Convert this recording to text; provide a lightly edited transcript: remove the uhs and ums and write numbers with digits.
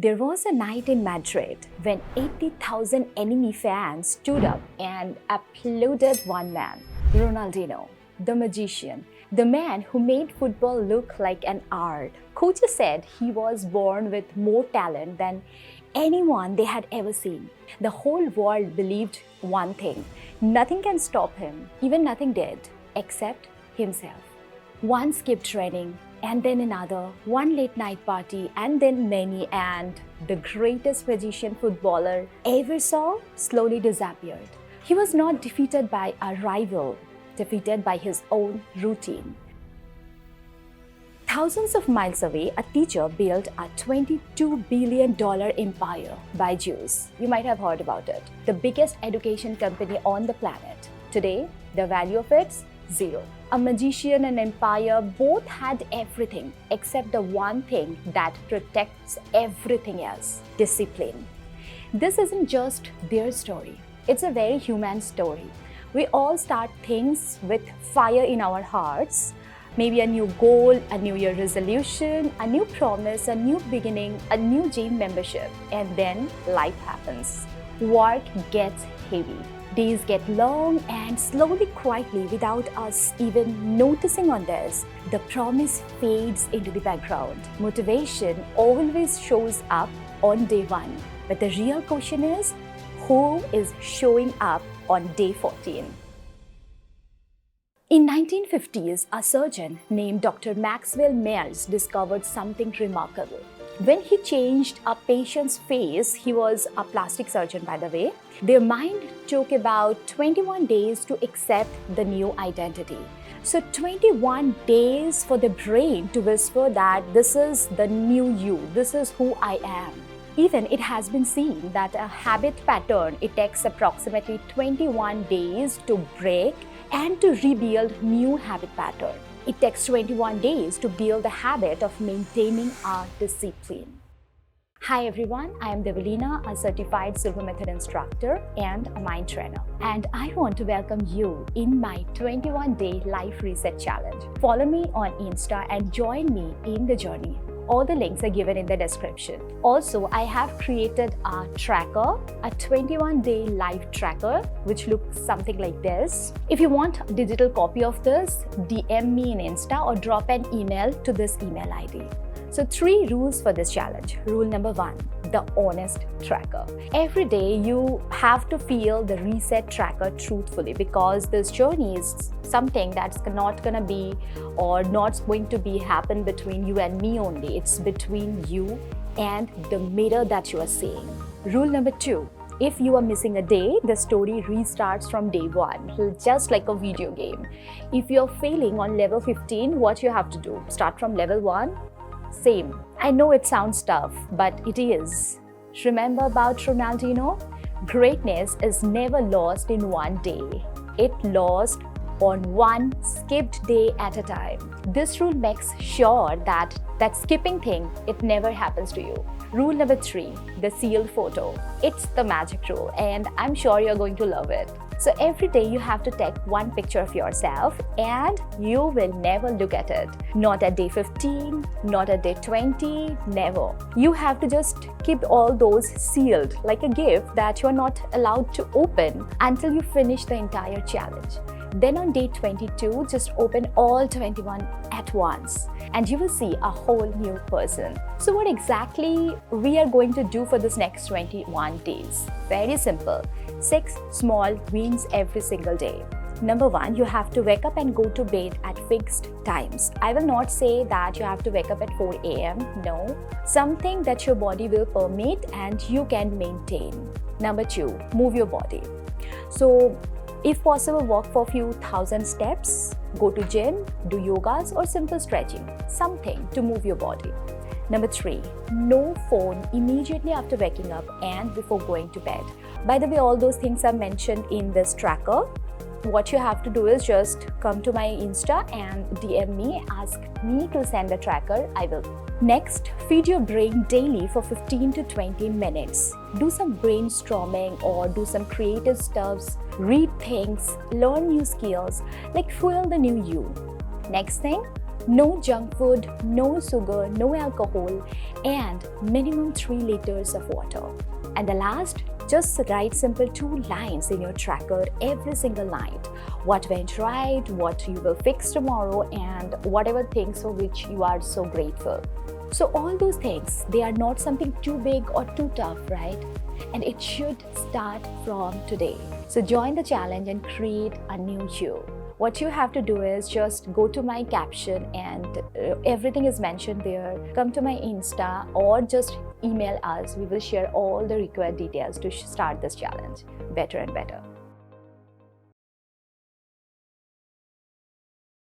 There was a night in Madrid when 80,000 enemy fans stood up and applauded one man, Ronaldinho, the magician, the man who made football look like an art. Coaches said he was born with more talent than anyone they had ever seen. The whole world believed one thing: nothing can stop him. Even nothing did, except himself. One skipped training, and then another, one late night party, and then many, and the greatest magician footballer ever saw slowly disappeared. He was not defeated by a rival, defeated by his own routine. Thousands of miles away, a teacher built a $22 billion empire, Byju. You might have heard about it. The biggest education company on the planet. Today, the value of it's zero. A magician and empire both had everything except the one thing that protects everything else: discipline. This isn't just their story. It's a very human story. We all start things with fire in our hearts. Maybe a new goal, a New Year resolution, a new promise, a new beginning, a new gym membership. And then life happens. Work gets heavy. Days get long, and slowly, quietly, without us even noticing on this, the promise fades into the background. Motivation always shows up on day one. But the real question is, who is showing up on day 14? In 1950s, a surgeon named Dr. Maxwell Maltz discovered something remarkable. When he changed a patient's face, he was a plastic surgeon, by the way, their mind took about 21 days to accept the new identity. So 21 days for the brain to whisper that this is the new you, this is who I am. Even it has been seen that a habit pattern, it takes approximately 21 days to break and to rebuild new habit pattern. It takes 21 days to build the habit of maintaining our discipline. Hi everyone, I am Debalina, a certified Silva Method instructor and a mind trainer. And I want to welcome you in my 21-day life reset challenge. Follow me on Insta and join me in the journey. All the links are given in the description. Also, I have created a tracker, a 21-day life tracker, which looks something like this. If you want a digital copy of this, DM me in Insta or drop an email to this email ID. So 3 rules for this challenge. Rule number 1, the honest tracker. Every day you have to feel the reset tracker truthfully, because this journey is something that's not gonna be or not going to be happen between you and me only. It's between you and the mirror that you are seeing. Rule number 2, if you are missing a day, the story restarts from day 1, just like a video game. If you're failing on level 15, what you have to do? Start from level 1? Same. I know it sounds tough, but it is. Remember about Ronaldinho? Greatness is never lost in one day. It lost on one skipped day at a time. This rule makes sure that skipping thing, it never happens to you. Rule number 3, the sealed photo. It's the magic rule, and I'm sure you're going to love it. So every day you have to take one picture of yourself, and you will never look at it. Not at day 15, not at day 20, never. You have to just keep all those sealed like a gift that you're not allowed to open until you finish the entire challenge. Then on day 22, just open all 21 at once, and you will see a whole new person. So what exactly we are going to do for this next 21 days? Very simple. 6 small wins every single day. Number 1, you have to wake up and go to bed at fixed times. I will not say that you have to wake up at 4 a.m. No, something that your body will permit and you can maintain. Number 2, move your body. So if possible, walk for a few thousand steps, go to gym, do yogas or simple stretching, something to move your body. Number 3, no phone immediately after waking up and before going to bed. By the way, all those things are mentioned in this tracker. What you have to do is just come to my Insta and DM me, ask me to send the tracker, I will. Next, feed your brain daily for 15 to 20 minutes. Do some brainstorming or do some creative stuffs, read things, learn new skills, like fuel the new you. Next thing, no junk food, no sugar, no alcohol, and minimum 3 liters of water. And the last, just write simple 2 lines in your tracker every single night. What went right, what you will fix tomorrow, and whatever things for which you are so grateful. So all those things, they are not something too big or too tough, right? And it should start from today. So join the challenge and create a new you. What you have to do is just go to my caption and everything is mentioned there. Come to my Insta or just email us. We will share all the required details to start this challenge better and better.